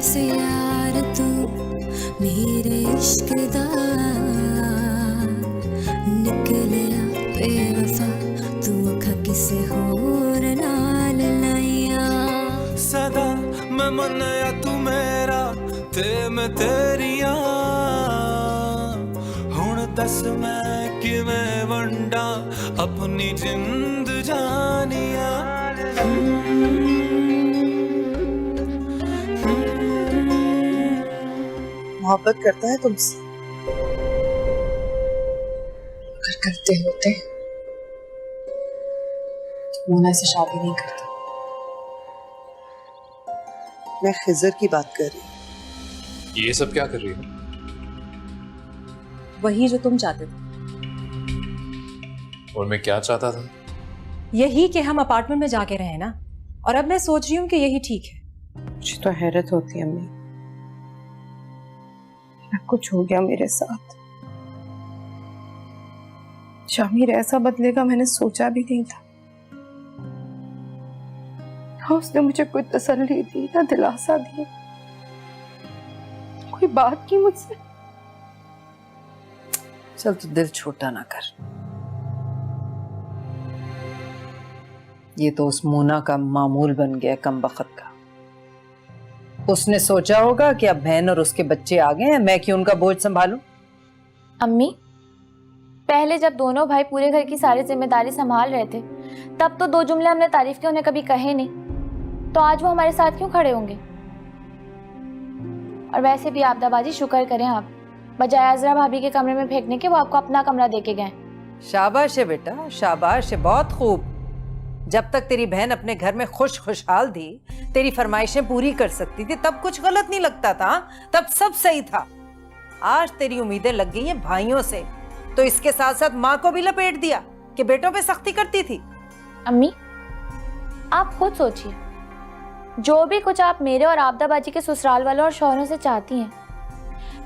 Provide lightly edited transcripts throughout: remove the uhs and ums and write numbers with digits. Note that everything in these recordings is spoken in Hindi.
से यार तू मेरे इश्क दा निकलिया बेवफा तू अखा किसे होर नाल लाइया सदा मैं मनया तू मेरा ते मैं तेरिया हुण दस मैं किवें वंडा अपनी जिंद जानिया मोहब्बत करता है तुमसे? अगर करते होते तो मोना से शादी नहीं करता। मैं खिजर की बात कर रही हूँ। ये सब क्या कर रही हो? वही जो तुम चाहते थे। और मैं क्या चाहता था? यही कि हम अपार्टमेंट में जाके रहे ना, और अब मैं सोच रही हूँ कि यही ठीक है। मुझे तो हैरत होती है अम्मी, क्या कुछ हो गया मेरे साथ। शामिर ऐसा बदलेगा मैंने सोचा भी नहीं था। उसने मुझे कोई तसल्ली दी ना दिलासा दिया, कोई बात की मुझसे। चल तू दिल छोटा ना कर। ये तो उस मोना का मामूल बन गया कमबख्त का। उसने सोचा होगा कि अब बहन और उसके बच्चे आ गए हैं, मैं क्यों उनका बोझ संभालूं। अम्मी, पहले जब दोनों भाई पूरे घर की सारी जिम्मेदारी संभाल रहे थे तब तो दो जुमले हमने तारीफ के उन्हें कभी कहे नहीं, तो आज वो हमारे साथ क्यों खड़े होंगे। और वैसे भी आपदाबाजी शुक्र करें आप, बजाय अजरा भाभी के कमरे में फेंकने के वो आपको अपना कमरा देके गए। शाबाश है बेटा, शाबाश है, बहुत खूब। जब तक तेरी बहन अपने घर में खुशहाल थी, तेरी फरमाइशें पूरी कर सकती थी, तब कुछ गलत नहीं लगता था, तब सब सही था। आज तेरी उम्मीदें लग गई हैं भाइयों से, तो इसके साथ साथ माँ को भी लपेट दिया कि बेटों पे सख्ती करती थी। अम्मी, आप खुद सोचिए, जो भी कुछ आप मेरे और आपदाबाजी के ससुराल वालों और शौहरों से चाहती हैं,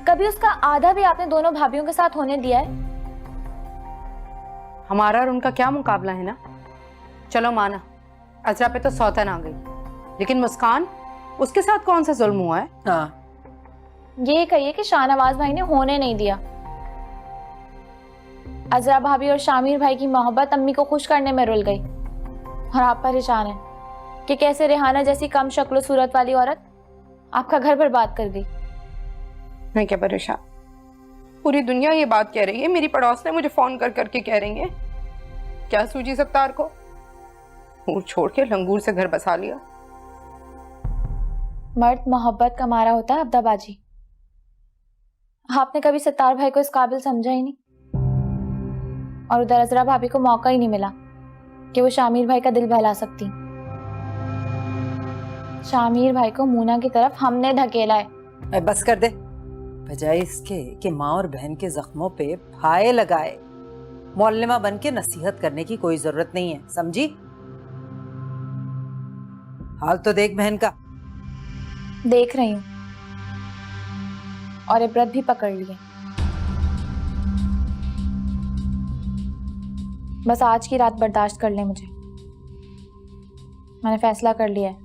कभी उसका आधा भी आपने दोनों भाभियों के साथ होने दिया है? हमारा और उनका क्या मुकाबला है ना। चलो माना, अजरा पे तो सौतन आ गई, लेकिन मुस्कान, उसके साथ कौन सा जुल्म हुआ है? हाँ, ये कहिए कि शाहनवाज भाई ने होने नहीं दिया। अजरा भाभी और शामिर भाई की मोहब्बत अम्मी को खुश करने में रुल गई, और आप परेशान हैं कि कैसे रेहाना जैसी कम शक्ल सूरत वाली औरत आपका घर बर्बाद कर गई। मैं क्या परेशान, पूरी दुनिया ये बात कह रही है। मेरी पड़ोस ने मुझे फोन कर करके कह रही है, क्या सूझी सत्तार को ऊर छोड़ के लंगूर से घर बसा लिया। मर्द मोहब्बत का मारा होता है अब्दाबाजी। आपने कभी सत्तार भाई को इस काबिल समझा ही नहीं, और उधर अजरा भाभी को मौका ही नहीं मिला कि वो शामिर भाई का दिल बहला सकती। शामिर भाई को मूना की तरफ हमने धकेला है। बस कर दे, बजाय इसके कि माँ और बहन के जख्मों पे फाये लगाए, मौलमा बन के नसीहत करने की कोई जरूरत नहीं है, समझी? हाल तो देख बहन का। देख रही हूँ, और इबरत भी पकड़ लिए। बस आज की रात बर्दाश्त कर ले मुझे। मैंने फैसला कर लिया है।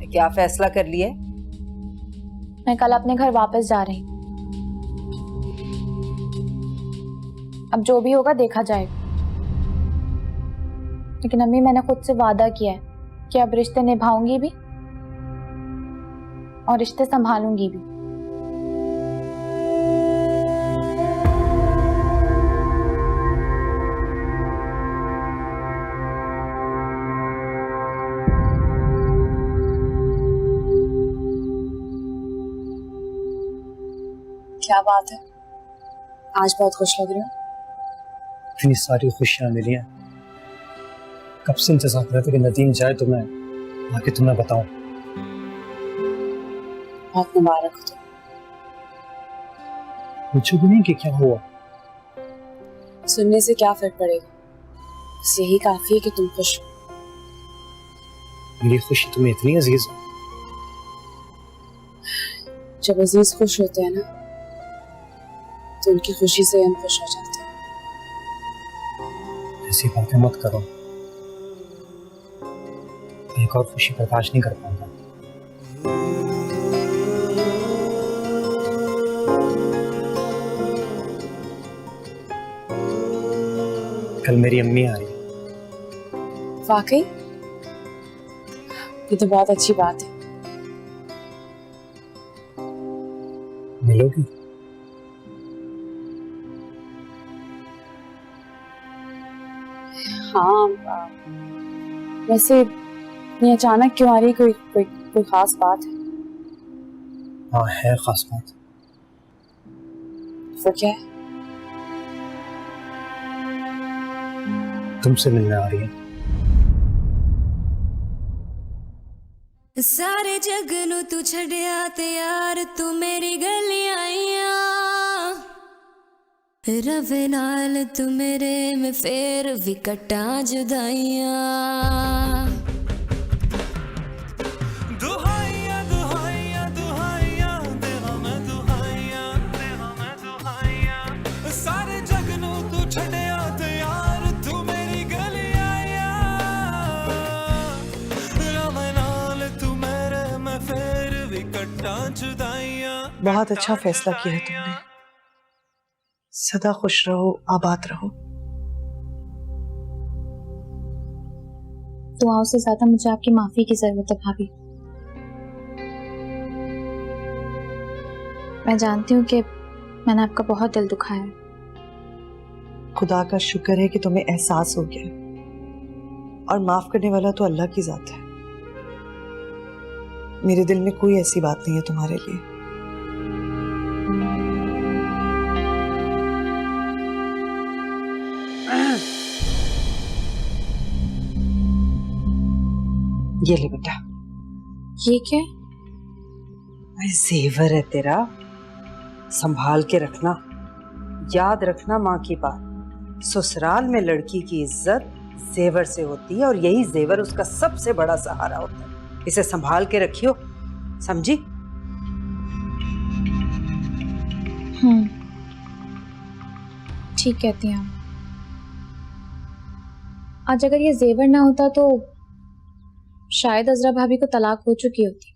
क्या फैसला कर लिया? मैं कल अपने घर वापस जा रही हूँ। अब जो भी होगा देखा जाएगा, लेकिन अम्मी मैंने खुद से वादा किया है कि अब रिश्ते निभाऊंगी भी और रिश्ते संभालूंगी भी। क्या बात है, आज बहुत खुश लग रही हो। इतनी सारी खुशियां मिली हैं, कब से इंतजार कर रहा था कि नदीम जाए तो मैं आके तुम्हें बताऊं। बहुत मुबारक हो तुम। पूछो भी नहीं कि क्या हुआ। सुनने से क्या फर्क पड़ेगा, बस यही काफी है कि तुम खुश हो। मेरी खुशी तुम्हें इतनी अजीज है। जब अजीज खुश होते हैं ना, तो उनकी खुशी से हम खुश हो जाते हैं। ऐसी बातें मत करो, एक और खुशी बर्दाश्त नहीं कर पाऊंगा। कल मेरी अम्मी आ रही है। वाकई ये तो बहुत अच्छी बात है। मिलोगी? हाँ, वैसे ये अचानक क्यों आ रही? कोई खास बात है? हाँ, है खास बात। वो क्या है? तुमसे मिलने आ रही है। सारे जग नू तू छड़िया ते यार तू मेरी गलियां आईया रवे नाल तू मेरे में फेर भी कट्टा जुदाइयां दुहाइयां दुहाइयां दुहाइयां तेरा मैं दुहाइयां सारे जग नू तू छड़िया ते यार तू मेरी गलियां आईया रवे नाल तू मेरे में फेर भी कट्टा जुदाइयां। बहुत अच्छा फैसला किया है तुमने। सदा खुश रहो, आबाद रहो। दुआओं से ज्यादा मुझे आपकी माफी की जरूरत है भाभी। मैं जानती हूँ कि मैंने आपका बहुत दिल दुखाया है। खुदा का शुक्र है कि तुम्हें एहसास हो गया, और माफ करने वाला तो अल्लाह की जात है। मेरे दिल में कोई ऐसी बात नहीं है तुम्हारे लिए। ये ले बेटा। ये क्या? भाई जेवर है तेरा, संभाल के रखना। याद रखना माँ की बात, ससुराल में लड़की की इज्जत जेवर से होती है, और यही जेवर उसका सबसे बड़ा सहारा होता है। इसे संभाल के रखियो, समझी? ठीक कहती हैं आप। आज अगर ये जेवर ना होता तो शायद अजरा भाभी को तलाक हो चुकी होती।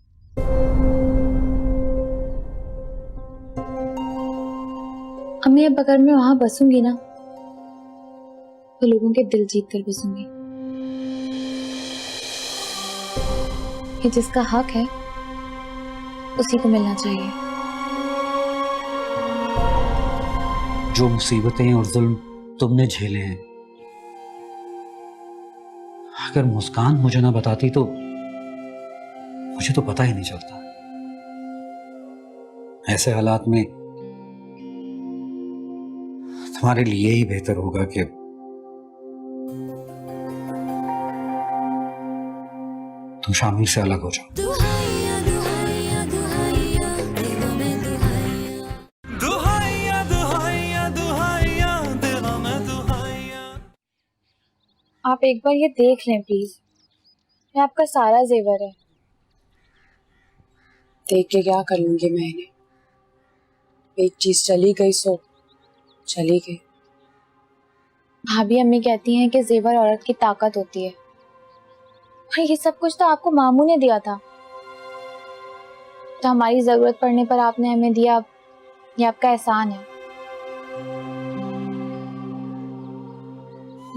अम्मी, अब अगर मैं वहां बसूंगी ना तो लोगों के दिल जीत कर बसूंगी। ये जिसका हक है उसी को मिलना चाहिए। जो मुसीबतें और जुल्म तुमने झेले हैं, अगर मुस्कान मुझे ना बताती तो मुझे तो पता ही नहीं चलता। ऐसे हालात में तुम्हारे लिए ही बेहतर होगा कि तुम शामिल से अलग हो जाओ। दुहाइयां दुहाइयां दुहाइयां तेरा मैं दुहाइयां दुहाइयां दुहाइयां दुहाइयां तेरा मैं दुहाइयां। आप एक बार ये देख लें प्लीज, ये आपका सारा जेवर है। देख के क्या कर लूंगी मैं इन्हें? एक चीज चली गई सो चली गई। भाभी अम्मी कहती हैं कि जेवर औरत की ताकत होती है, और ये सब कुछ तो आपको मामू ने दिया था। तो हमारी जरूरत पड़ने पर आपने हमें दिया, ये आपका एहसान है।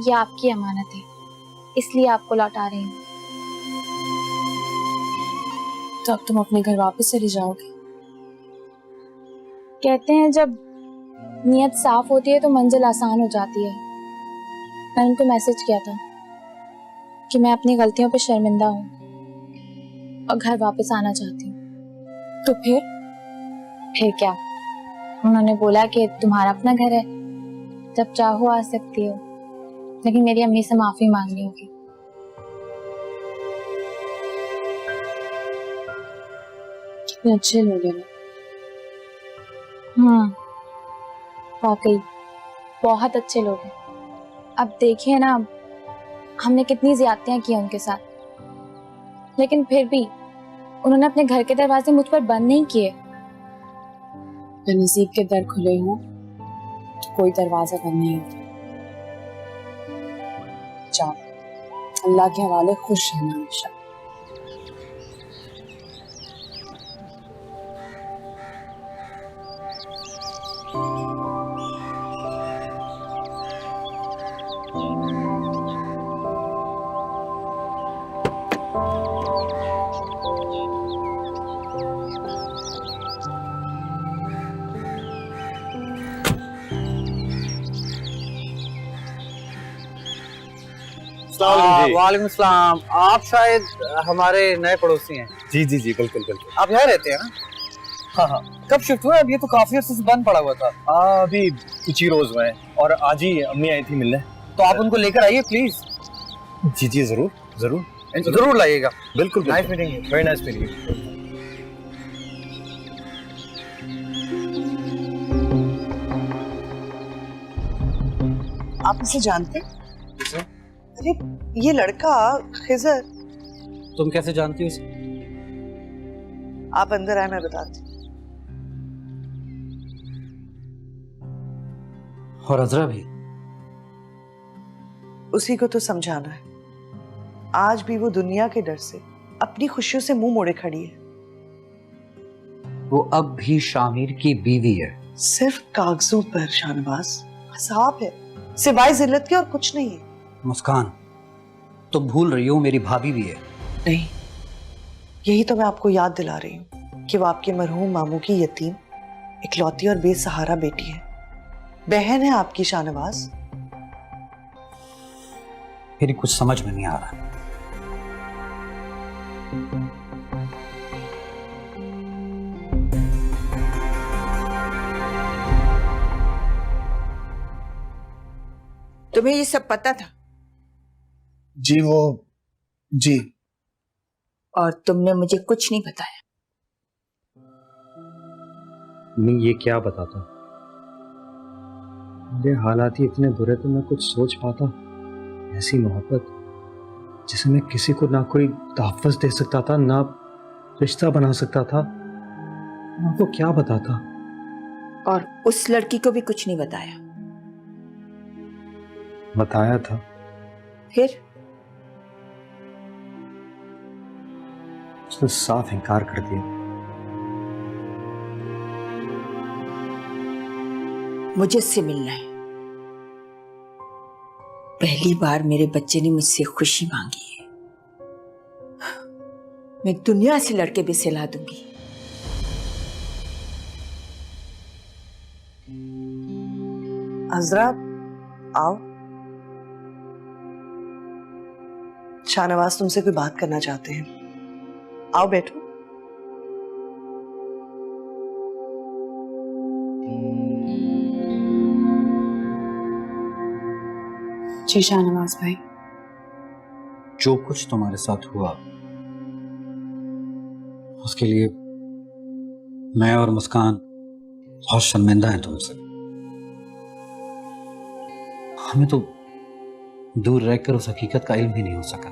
ये आपकी अमानत है, इसलिए आपको लौटा रही हूँ। तो अब तुम अपने घर वापस चली जाओगे? कहते हैं जब नियत साफ होती है तो मंजिल आसान हो जाती है। मैंने उनको मैसेज किया था कि मैं अपनी गलतियों पर शर्मिंदा हूँ और घर वापस आना चाहती हूँ। तो फिर क्या? उन्होंने बोला कि तुम्हारा अपना घर है, जब चाहो आ सकती हो, लेकिन मेरी अम्मी से माफी मांगनी होगी। कितने अच्छे लोग हैं। वाकई बहुत अच्छे लोग हैं। अब देखिए ना, हमने कितनी ज्यादतियां की उनके साथ, लेकिन फिर भी उन्होंने अपने घर के दरवाजे मुझ पर बंद नहीं किए। जब नसीब के दर खुले हों तो कोई दरवाजा बंद नहीं होता। जाओ, अल्लाह के हवाले खुश रहना हमेशा। वालेकुम सलाम। आप शायद हमारे नए पड़ोसी हैं। जी जी जी बिल्कुल बिल्कुल। आप यहाँ रहते हैं ना? हाँ हाँ। कब शिफ्ट हुए? अब ये तो काफी अर्से से बंद पड़ा हुआ था। अभी कुछ ही रोज हुए हैं और आज ही अम्मी आई थी मिलने। तो आप उनको लेकर आइए प्लीज। जी जी जरूर जरूर जरूर लाइएगा। बिल्कुल। Nice meeting you. Very nice meeting you. आप इसे जानते हैं? अरे ये लड़का खिजर। तुम कैसे जानती हो उसे? आप अंदर आए, मैं बताती हूँ। और अजरा भी? उसी को तो समझाना है। आज भी वो दुनिया के डर से अपनी खुशियों से मुंह मोड़े खड़ी है। वो अब भी शामिर की बीवी है। सिर्फ कागजों पर शाहनवाज, हिसाब है सिवाय जिल्लत के और कुछ नहीं है। मुस्कान, तुम भूल रही हो मेरी भाभी भी है। नहीं, यही तो मैं आपको याद दिला रही हूँ कि वो आपके मरहूम मामू की यतीम इकलौती और बेसहारा बेटी है। बहन है आपकी शाहनवाज। मेरी कुछ समझ में नहीं आ रहा। तुम्हें ये सब पता था? जी वो जी। और तुमने मुझे कुछ नहीं बताया? मैं ये क्या बताता, मेरे हालात ही इतने बुरे तो मैं कुछ सोच पाता। ऐसी मोहब्बत जिसे मैं किसी को ना कोई तहफ़्फ़ुज़ दे सकता था, ना रिश्ता बना सकता था, मैं आपको क्या बताता। और उस लड़की को भी कुछ नहीं बताया? बताया था। फिर? उसने साफ इनकार कर दिया। मुझे उससे मिलना है। पहली बार मेरे बच्चे ने मुझसे खुशी मांगी है। मैं दुनिया से लड़के भी सिला दूंगी। अजरा आओ। शाहनवाज तुमसे कोई बात करना चाहते हैं। आओ बैठो। जी शाहनवाज भाई। जो कुछ तुम्हारे साथ हुआ उसके लिए मैं और मुस्कान बहुत शर्मिंदा हैं तुमसे। हमें तो दूर रहकर उस हकीकत का इल्म भी नहीं हो सका।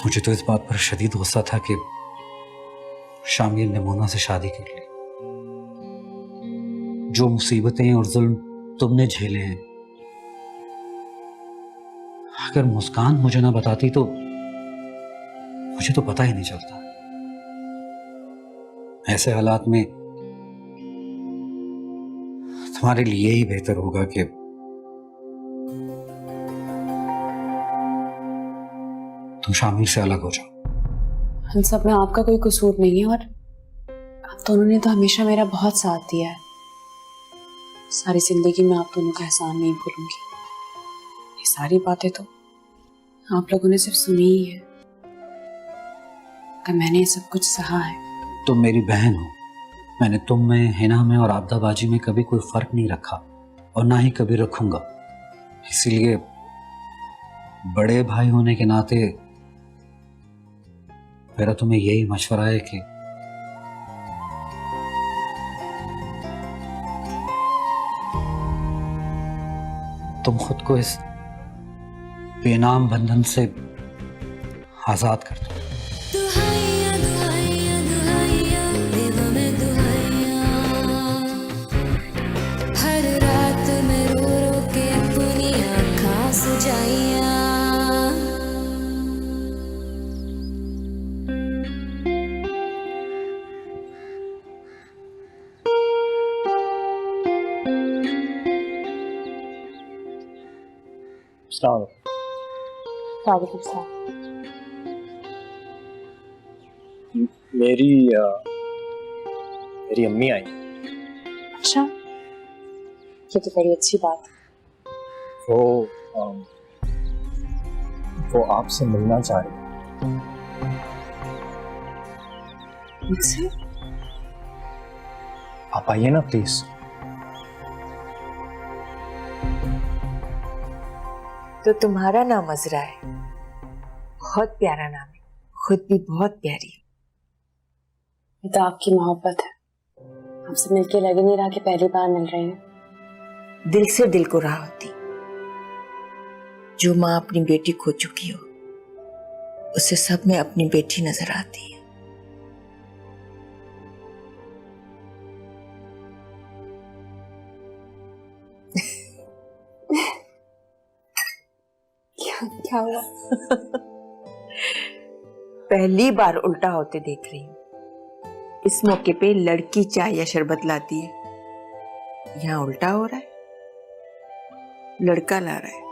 मुझे तो इस बात पर शदीद गुस्सा था कि शामिर ने मोना से शादी कर ली। जो मुसीबतें और जुल्म तुमने झेले हैं, अगर मुस्कान मुझे ना बताती तो मुझे तो पता ही नहीं चलता। ऐसे हालात में तुम्हारे लिए ही बेहतर होगा कि तुम शामिर से अलग हो जाओ। इन सब में आपका कोई कसूर नहीं है और आप दोनों ने तो हमेशा मेरा बहुत साथ दिया है। सारी जिंदगी में आप दोनों का एहसान नहीं भूलूंगी। ये सारी बातें तो आप लोगों ने सिर्फ सुनी ही है, कि मैंने ये सब कुछ सहा है। तुम मेरी बहन हो। मैंने तुम में, हिना में और आबदाबाजी में कभी कोई फर्क नहीं रखा और ना ही कभी रखूंगा। इसीलिए बड़े भाई होने के नाते मेरा तुम्हें यही मशवरा है कि तुम खुद को इस बेनाम बंधन से आजाद कर दो। दुहाइया दुहाइया दुहाइया देवा मैं दुहाइया, हर रात में रो रो के अपनी आँखां सुजाइया। वालेकुम सलाम। मेरी अम्मी आई। अच्छा, ये तो बड़ी अच्छी बात है। वो वो आपसे मिलना चाह रही है। मुझसे? आप आइए ना प्लीज। तो तुम्हारा नाम अजरा है, बहुत प्यारा नाम है, खुद भी बहुत प्यारी है। ये तो आपकी मोहब्बत है, आपसे मिलके लग ही नहीं रहा कि पहली बार मिल रही हैं। दिल से दिल को राह होती। जो माँ अपनी बेटी खो चुकी हो उसे सब में अपनी बेटी नजर आती है। क्या हुआ? पहली बार उल्टा होते देख रही हूँ। इस मौके पे लड़की चाय या शरबत लाती है, यहाँ उल्टा हो रहा है, लड़का ला रहा है।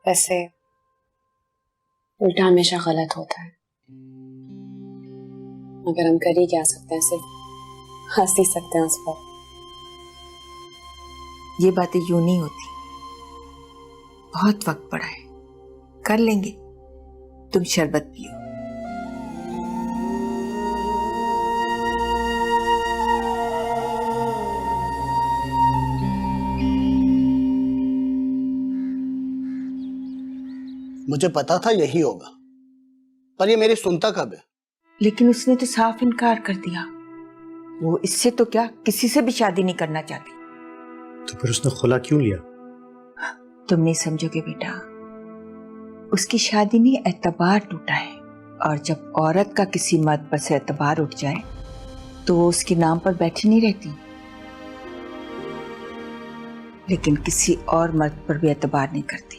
वैसे उल्टा हमेशा गलत होता है, मगर हम कर ही क्या सकते हैं, सिर्फ हंस ही सकते हैं उस पर। ये बातें यूं नहीं होती, बहुत वक्त पड़ा है, कर लेंगे। तुम शरबत पियो। मुझे पता था यही होगा, पर ये मेरी सुनता कब है? लेकिन उसने तो साफ इनकार कर दिया। वो इससे तो क्या किसी से भी शादी नहीं करना चाहती। तो फिर उसने खुला क्यों लिया? तुम नहीं समझोगे बेटा, उसकी शादी में एतबार टूटा है, और जब औरत का किसी मर्द पर से एतबार उठ जाए तो वो उसके नाम पर बैठी नहीं रहती। लेकिन किसी और मर्द पर भी एतबार नहीं करती।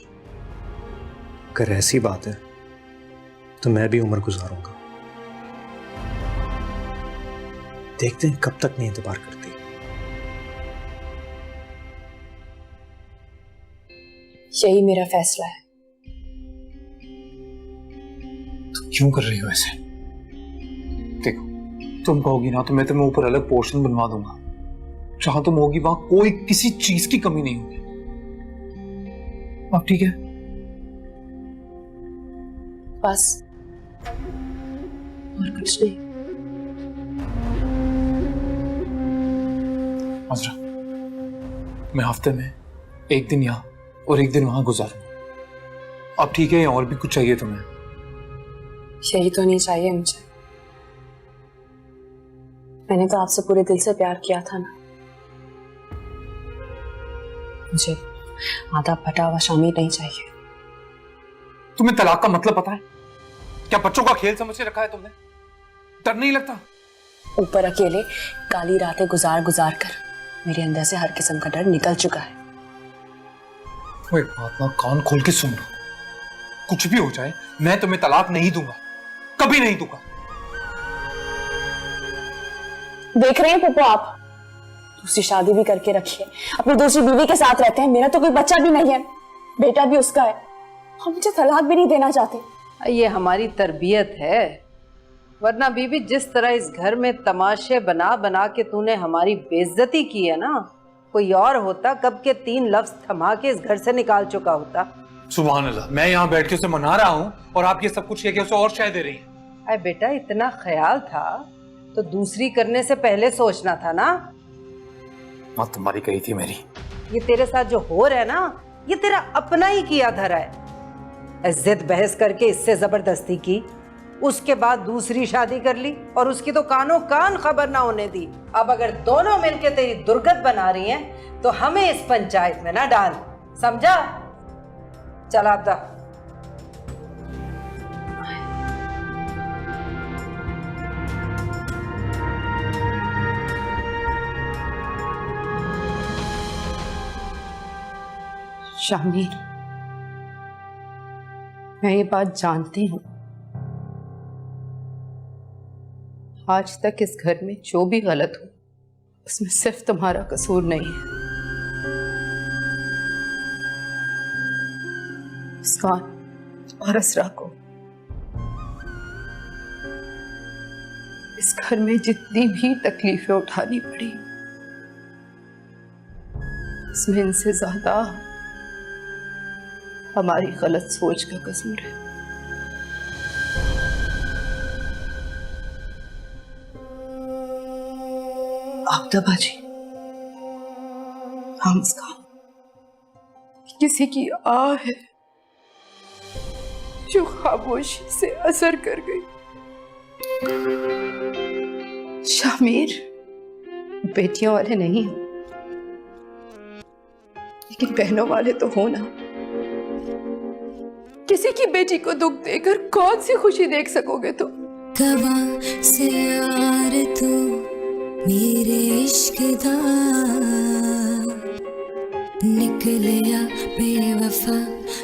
अगर ऐसी बात है तो मैं भी उम्र गुजारूंगा, देखते हैं कब तक नहीं एतबार करती। यही मेरा फैसला है। तुम क्यों कर रही हो ऐसे? देखो, तुम कहोगी ना तो मैं तुम्हें ऊपर अलग पोर्शन बनवा दूंगा। जहां तुम होगी वहां कोई किसी चीज की कमी नहीं होगी। अब ठीक है? बस और कुछ नहीं। अजरा, मैं हफ्ते में एक दिन यहाँ और एक दिन वहां गुजारूंगा। अब ठीक है या और भी कुछ चाहिए तुम्हें? यही तो नहीं चाहिए मुझे। मैंने तो आपसे पूरे दिल से प्यार किया था ना। मुझे आधा फटा हुआ शामी नहीं चाहिए। तुम्हें तलाक का मतलब पता है? क्या बच्चों का खेल समझ के रखा है तुमने? डर नहीं लगता? ऊपर अकेले काली रातें गुजार गुजार कर मेरे अंदर से हर किस्म का डर निकल चुका है। वो एक बात ना कान खोल के सुन लो, कुछ भी हो जाए मैं तुम्हें तलाक नहीं दूंगा, कभी नहीं दूंगा। देख रहे हैं पप्पू, आप दूसरी शादी भी करके रखिए, अपनी दूसरी बीवी के साथ रहते हैं। मेरा तो कोई बच्चा भी नहीं है, बेटा भी उसका है। हम मुझे तलाक भी नहीं देना चाहते। ये हमारी तरबियत है, वरना बीबी जिस तरह इस घर में तमाशे बना बना के तूने हमारी बेइज्जती की है ना, कोई और होता कब के 3 लफ्ज थमा के इस घर से निकाल चुका होता। सुभान अल्लाह, मैं यहाँ बैठ के उसे मना रहा हूँ और आप ये सब कुछ कह उसे और शाय दे रही हैं। अरे बेटा, इतना ख्याल था तो दूसरी करने से पहले सोचना था ना। हाँ, तुम्हारी कही थी मेरी। ये तेरे साथ जो हो रहा है ना, ये तेरा अपना ही किया धरा है। जिद बहस करके इससे जबरदस्ती की, उसके बाद दूसरी शादी कर ली और उसकी तो कानों कान खबर ना होने दी। अब अगर दोनों मिलके तेरी दुर्गत बना रही हैं तो हमें इस पंचायत में ना डाल, समझा? चल आपदा। शामी, मैं ये बात जानती हूँ, आज तक इस घर में जो भी गलत हो उसमें सिर्फ तुम्हारा कसूर नहीं है। मुस्कान और असरा को इस घर में जितनी भी तकलीफें उठानी पड़ी इसमें इनसे ज्यादा हमारी गलत सोच का कसूर है। आबदा बाजी, हाँ मुस्कान, किसी की आह है जो खामोशी से असर कर गई। शामिर बेटियों वाले नहीं हो, लेकिन बहनों वाले तो हो ना। किसी की बेटी को दुख देकर कौन सी खुशी देख सकोगे तुम? कबा से यार तू मेरे इश्क दा निकलिया बेवफा,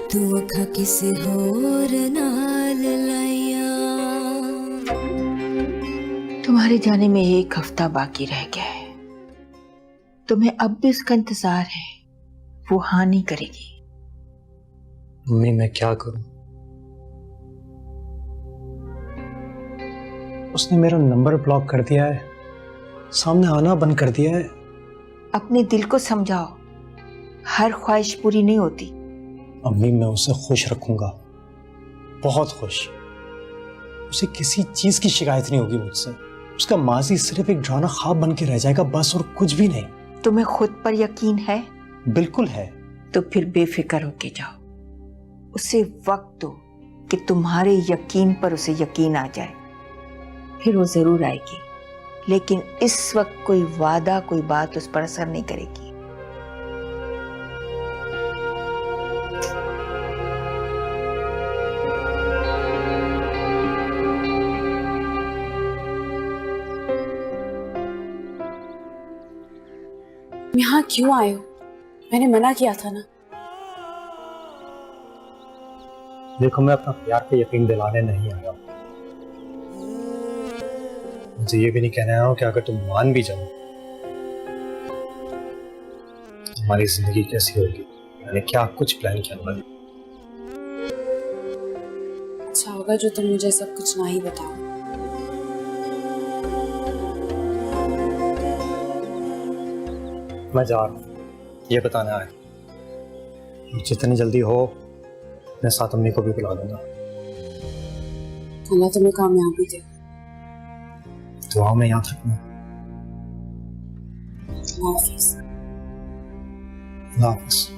तू अखा किसी होर नाल लाया। तुम्हारे जाने में 1 हफ्ता बाकी रह गया है। तुम्हें अब भी उसका इंतजार है, वो हाँ नहीं करेगी। मम्मी मैं क्या करूं? उसने मेरा नंबर ब्लॉक कर दिया है, सामने आना बंद कर दिया है। अपने दिल को समझाओ, हर ख्वाहिश पूरी नहीं होती। अम्मी मैं उसे खुश रखूंगा, बहुत खुश। उसे किसी चीज की शिकायत नहीं होगी मुझसे। उसका माजी सिर्फ एक डरावना ख्वाब बन के रह जाएगा बस, और कुछ भी नहीं। तुम्हें खुद पर यकीन है? बिल्कुल है। तो फिर बेफिक्र होके जाओ, उसे वक्त दो कि तुम्हारे यकीन पर उसे यकीन आ जाए, फिर वो जरूर आएगी। लेकिन इस वक्त कोई वादा, कोई बात उस पर असर नहीं करेगी। यहाँ क्यों आए हो? मैंने मना किया था ना। देखो मैं अपना प्यार पे यकीन दिलाने नहीं आया, मुझे ये भी नहीं कहना आया हूं कि अगर तुम मान भी जाओ हमारी जिंदगी कैसी होगी। मैंने क्या कुछ प्लान किया हुआ है। अच्छा होगा जो तुम मुझे सब कुछ ना ही बताओ। मैं जा रहा हूँ, ये बताना है। जितनी जल्दी हो मैं साथ अम्मी को भी बुला दूंगा। अल्लाह तुम्हें कामयाबी दे। दुआ में याद रखना। अल्लाह हाफिज़। अल्लाह हाफिज़।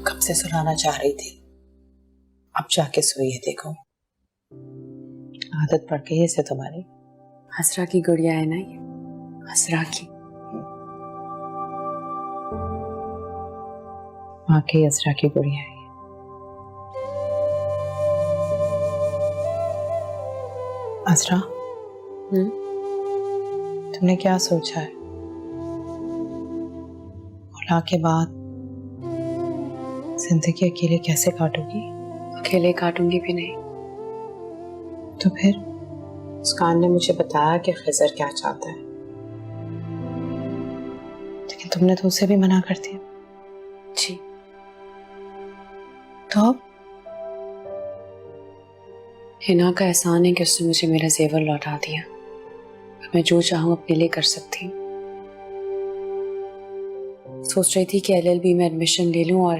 कब से सुनाना चाह रही थी, अब जाके सोई है। देखो आदत पड़ गई है इसे तुम्हारी। हसरा की गुड़िया है ना ये, हसरा की। वाकई हसरा की गुड़िया है। हसरा, तुमने क्या सोचा है? औलाद के बाद जिंदगी अकेले कैसे काटोगी? अकेले काटूंगी भी नहीं। तो फिर मुस्कान ने मुझे बताया कि खिजर क्या चाहता है, लेकिन तुमने तो उसे भी मना कर दिया। जी तो अब हिना का एहसान है कि उसने मुझे मेरा जेवर लौटा दिया। मैं जो चाहूँ अपने लिए कर सकती हूँ। सोच रही थी कि LLB में एडमिशन ले लूँ और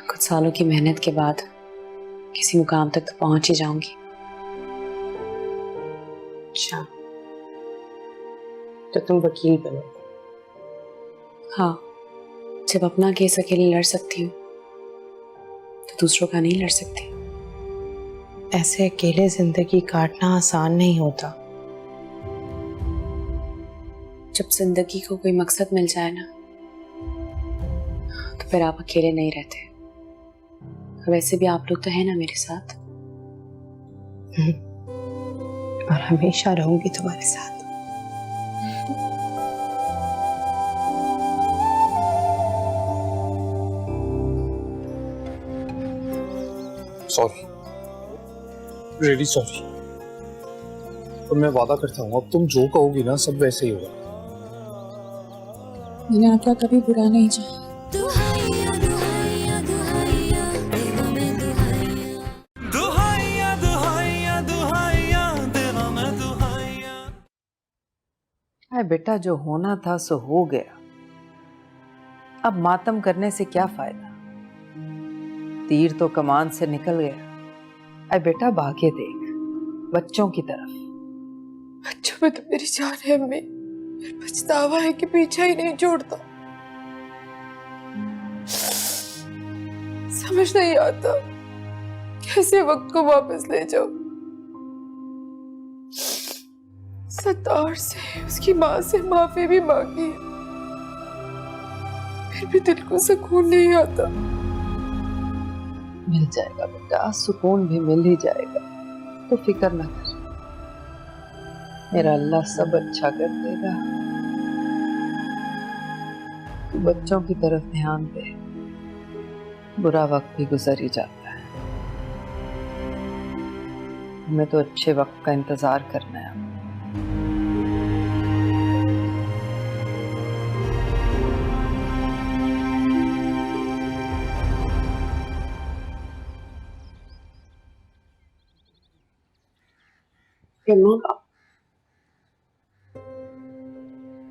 कुछ सालों की मेहनत के बाद किसी मुकाम तक तो पहुंच ही जाऊंगी। अच्छा, तो तुम वकील बनोगे? हाँ, जब अपना केस अकेले लड़ सकती हूँ तो दूसरों का नहीं लड़ सकती। ऐसे अकेले जिंदगी काटना आसान नहीं होता। जब जिंदगी को कोई मकसद मिल जाए ना, तो फिर आप अकेले नहीं रहते। वैसे भी आप लोग तो है ना मेरे साथ, और हमेशा रहूंगी तुम्हारे साथ। Sorry, really sorry. तो मैं वादा करता हूँ अब तुम जो कहोगी ना सब वैसे ही होगा। मैंने आपका कभी बुरा नहीं चाहा। दुहाइया दुहाइया दुहाइया देवा में दुहाइया दुहाइया दुहाइया दुहाइया देवा में दुहाइया। अरे बेटा, जो होना था सो हो गया। अब मातम करने से क्या फायदा? तीर तो कमान से निकल गया। अरे बेटा, भागे देख बच्चों की तरफ। बच्चों में तो मेरी जान है अम्मी, पछतावा है कि पीछा ही नहीं छोड़ता। समझ नहीं आता कैसे वक्त को वापस ले जाओ। सत्तार से, उसकी माँ से माफी भी मांगी है, फिर भी दिल को सुकून नहीं आता। मिल जाएगा बेटा, सुकून भी मिल ही जाएगा, तो फिक्र न कर। मेरा अल्लाह सब अच्छा कर देगा। तू बच्चों की तरफ ध्यान दे, बुरा वक्त भी गुजर ही जाता है। हमें तो अच्छे वक्त का इंतजार करना है।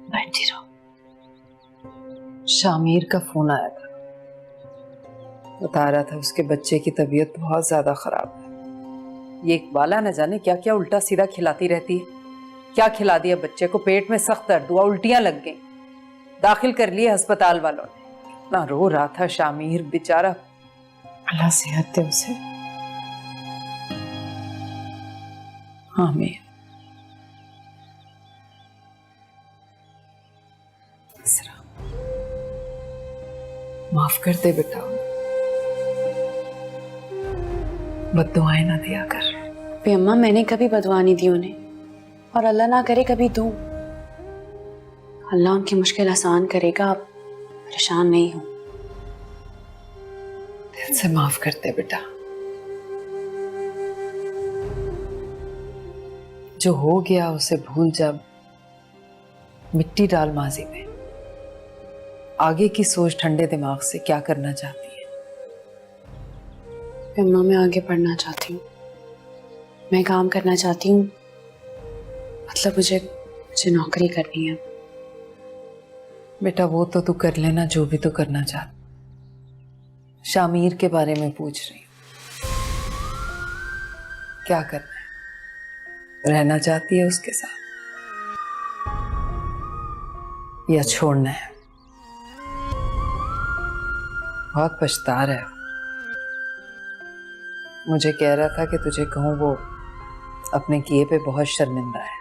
बैठी रहो। शामिर का फोन आया था, बता रहा था उसके बच्चे की तबीयत बहुत ज्यादा खराब है। ये इकबाला न जाने क्या क्या उल्टा सीधा खिलाती रहती है। क्या खिला दिया बच्चे को? पेट में सख्त दर्द हुआ, उल्टियां लग गई, दाखिल कर लिए अस्पताल वालों ने। इतना रो रहा था शामिर बेचारा। अल्लाह सेहत दे उसे। आमीन। माफ कर दे बेटा, बद्दुआएं ना दिया कर। अम्मा, मैंने कभी बदुआ नहीं दी उन्हें, और अल्लाह ना करे कभी दूं। अल्लाह उनकी मुश्किल आसान करेगा, आप परेशान नहीं हो। दिल से माफ कर दे बेटा। जो हो गया उसे भूल जा, मिट्टी डाल माजी में। आगे की सोच ठंडे दिमाग से। क्या करना चाहती है? अम्मा, मैं आगे पढ़ना चाहती हूँ, मैं काम करना चाहती हूँ। मतलब मुझे नौकरी करनी है। बेटा, वो तो तू कर लेना जो भी तू करना चाहती। शामिर के बारे में पूछ रही हूँ, क्या करना है? रहना चाहती है उसके साथ या छोड़ना है? बहुत पछता रहा है। मुझे कह रहा था कि तुझे कहूँ, वो अपने किए पे बहुत शर्मिंदा है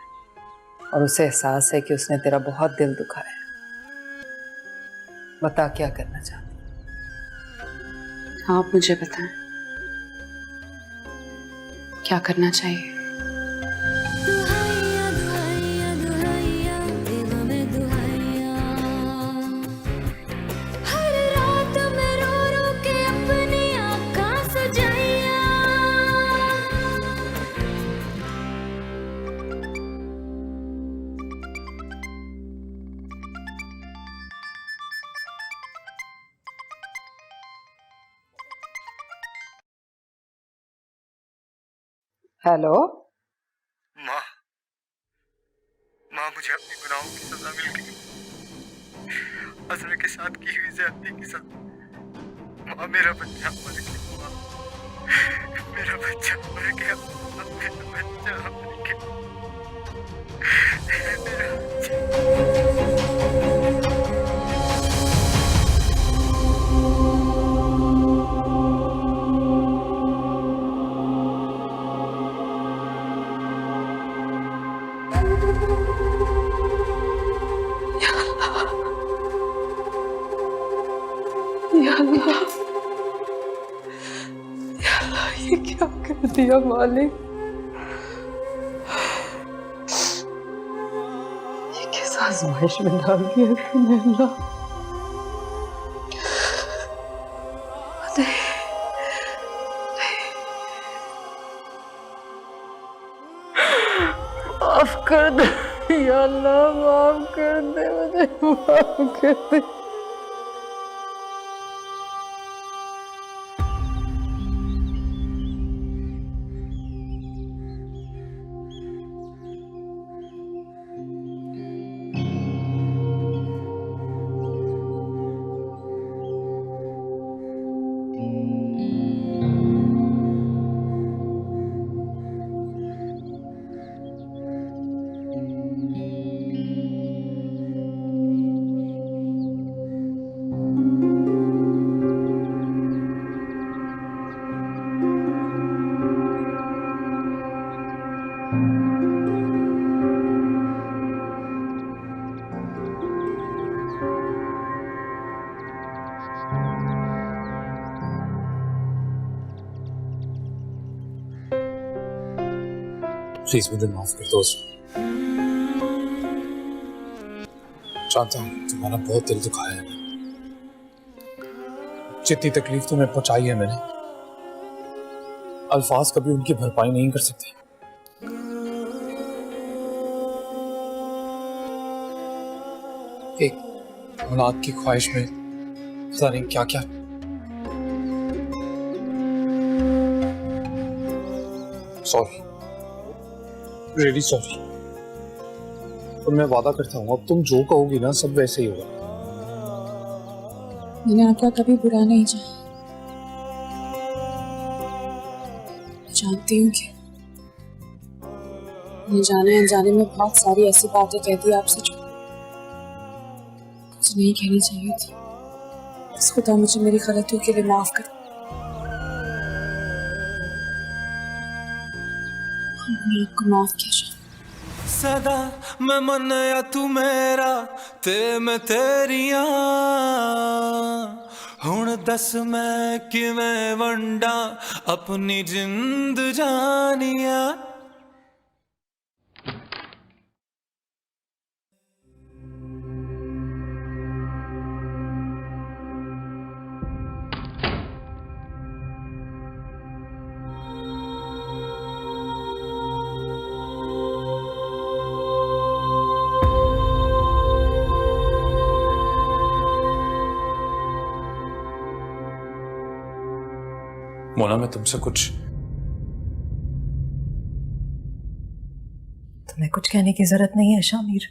और उसे एहसास है कि उसने तेरा बहुत दिल दुखाया है। बता क्या करना चाहती? आप मुझे बताएं, क्या करना चाहिए? दुहाइया दुहाइया दुहाइया देवा में दुहाइया। हर रात में रो रो के अपनी आँखें सजाइया। हेलो माँ, मुझे अपने गुनाहों की सजा मिल गई। अजरा के साथ की हुई ज्यादती के साथ। माँ, मेरा बच्चा मर गया। माँ, मेरा बच्चा मर गया। मेरा बच्चा मर गया। मेरा बच्चा। या अल्लाह, ये क्या कर दिया मालिक? ये किस आजमाइश में डाल दिया तूने अल्लाह? माफ कर दे या अल्लाह माफ कर दे मुझे, माफ कर दे। प्लीज मुझे माफ कर दो। जानता हूँ तुम्हारा बहुत दिल दुखाया है, जितनी तकलीफ तुम्हें पहुंचाई है मैंने, अल्फाज कभी उनकी भरपाई नहीं कर सकते। एक औलाद की ख्वाहिश में पता नहीं क्या क्या। Sorry, really sorry. तो मैं वादा करता हूँ अब तुम जो कहोगी ना सब वैसे ही होगा। मैंने आपका कभी बुरा नहीं चाहा। जानती हूँ कि मैं जाने अनजाने में बहुत सारी ऐसी बातें कह दी आपसे जो मुझे नहीं कहनी चाहिए थी। बस खुदा मुझे मेरी गलतियों के लिए माफ कर। मैंने आपको माफ किया। सदा मैं मन्या तू मेरा ते मैं तेरिया, हुण दस मैं किवें वंडा अपनी जिंद जानिया। मोना, मैं तुमसे कुछ तुम्हें कुछ कहने की जरूरत नहीं है शामिर,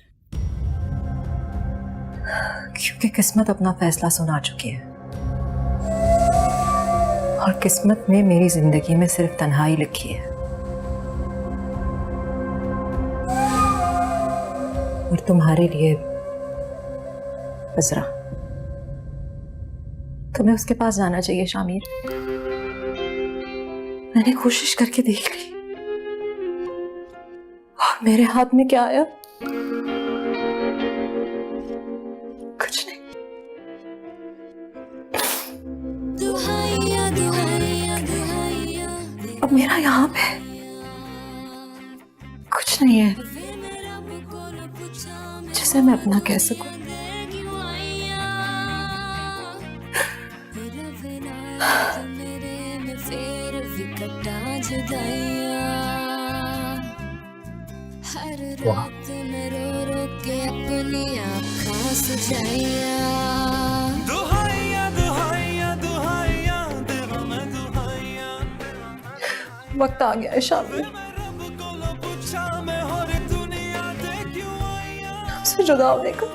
क्योंकि किस्मत अपना फैसला सुना चुकी है और किस्मत में मेरी जिंदगी में सिर्फ तन्हाई लिखी है। और तुम्हारे लिए बजरा, तुम्हें उसके पास जाना चाहिए शामिर। मैंने कोशिश करके देख ली और मेरे हाथ में क्या आया? कुछ नहीं। अब मेरा यहाँ पे कुछ नहीं है जिसे मैं अपना कह सकूं। वक्त आ गया है शामिर, हमसे जुदा होने का।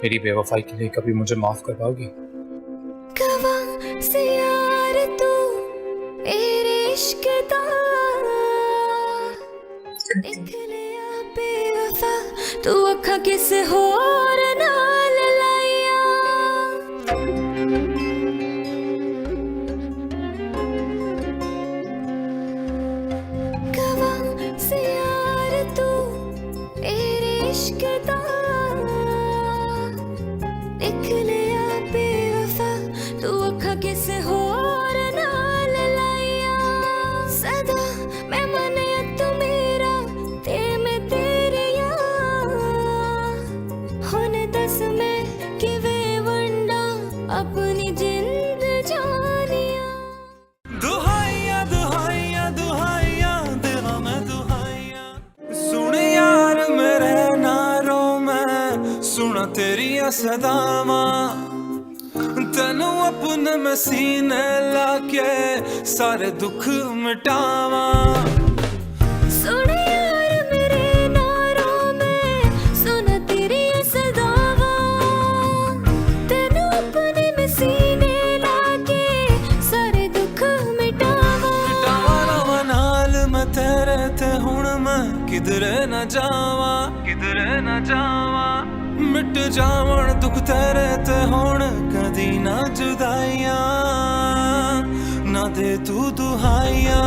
मेरी बेवफाई के लिए कभी मुझे माफ कर पाओगी? कवा से यार तू मेरे इश्क दा निकलिया बेवफा तू अखा किसे होर नाल लाइया कवा से यार तू मेरे इश्क दा निकलिया बेवफा तू अखा किसे होर नाल लाइया सदा मैं मनिया तू मेरा ते मैं तेरिया हुन दस मैं किवे वंडा अपनी जिंद जानिया दुहाइया दुहाइया दुहाइया देवा मैं दुहाइया सुन यार मेरे नारों में सुना तेरी सदावा तेनू अपने में सीने लाके सारे दुख मिटावा सुन यार मेरे नारों में सुना तेरी सदावा तेनू अपने में सीने लाके सारे दुख मिटावा मिटावा नाल मैं तेरे ते हुण मैं किधरे न जावा मिट जावण दुख तेरे ते होण कदी ना जुदाइयां ना दे तू दुहाइयां